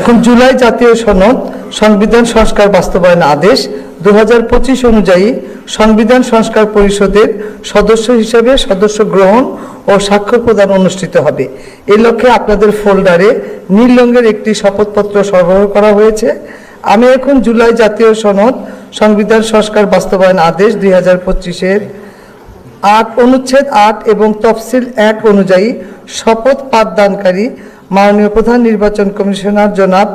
এখন জুলাই জাতীয় সনদ সংবিধান সংস্কার বাস্তবায়ন আদেশ 2025 অনুযায়ী সংবিধান সংস্কার পরিষদের সদস্য হিসেবে সদস্য গ্রহণ ও স্বাক্ষর প্রদান অনুষ্ঠিত হবে। এই লক্ষ্যে আপনাদের ফোল্ডারে নীল রঙের একটি শপথপত্র সরবরাহ করা হয়েছে। আমি এখন জুলাই জাতীয় সনদ সংবিধান সংস্কার বাস্তবায়ন আদেশ 2025-এর 8 অনুচ্ছেদ 8 এবং তফসিল 1 অনুযায়ী শপথ পাঠদানকারী মাননীয় প্রধান নির্বাচন কমিশনার জনাব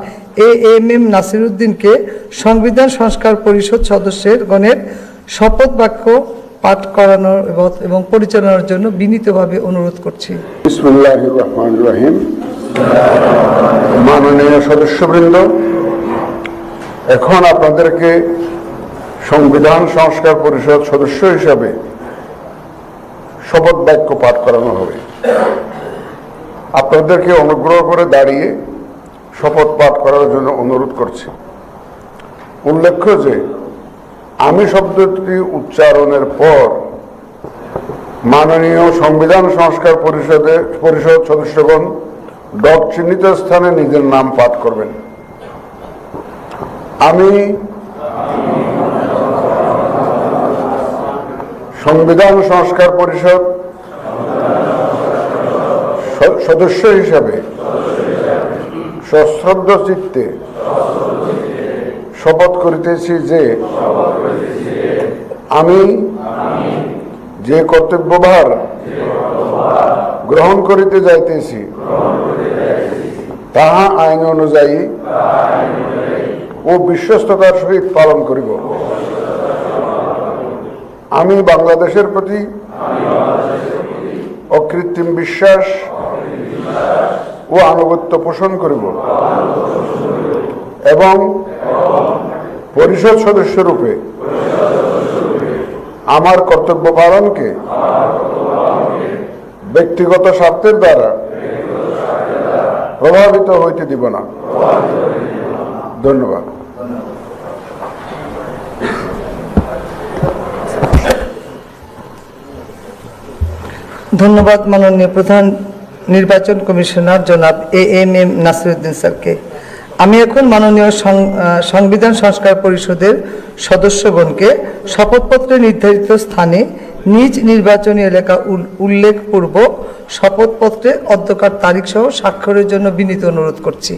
AMM নাসির উদ্দিনকে সংবিধান সংস্কার পরিষদ সদস্যের গণের শপথ বাক্য পাঠ করানোর এবং পরিচালনার জন্য বিনীতভাবে অনুরোধ করছি। বিসমিল্লাহির রহমানির রহিম। মাননীয় সদস্যবৃন্দ, এখন আপনাদেরকে সংবিধান সংস্কার পরিষদ সদস্য হিসাবে শপথ বাক্য পাঠ করানো হবে। আপনাদেরকে অনুগ্রহ করে দাঁড়িয়ে শপথ পাঠ করার জন্য অনুরোধ করছি। উল্লেখ্য যে আমি শব্দটি উচ্চারণের পর মাননীয় সংবিধান সংস্কার পরিষদ সদস্যগণ ডট চিহ্নিত স্থানে নিজের নাম পাঠ করবেন। আমি সংবিধান সংস্কার পরিষদ সদস্য হিসাবে সশ্রদ্ধ চিত্তে শপথ করিতেছি যে আমি যে কর্তব্যভার গ্রহণ করিতে যাইতেছি তাহা আইন অনুযায়ী ও বিশ্বস্ততার সহিত পালন করিব। আমি বাংলাদেশের প্রতি অকৃত্রিম বিশ্বাস ও আনুগত্য পোষণ করিব এবং পরিষদ সদস্য রূপে আমার কর্তব্য পালনকে ব্যক্তিগত স্বার্থের দ্বারা প্রভাবিত হইতে দিব না। ধন্যবাদ। ধন্যবাদ মাননীয় প্রধান নির্বাচন কমিশনার জনাব AMM নাসির উদ্দিন স্যারকে। আমি এখন মাননীয় সংবিধান সংস্কার পরিষদের সদস্যগণকে শপথপত্রে নির্ধারিত স্থানে নিজ নির্বাচনী এলাকা উল্লেখপূর্বক শপথপত্রে অধ্যকার তারিখ সহ স্বাক্ষরের জন্য বিনীত অনুরোধ করছি।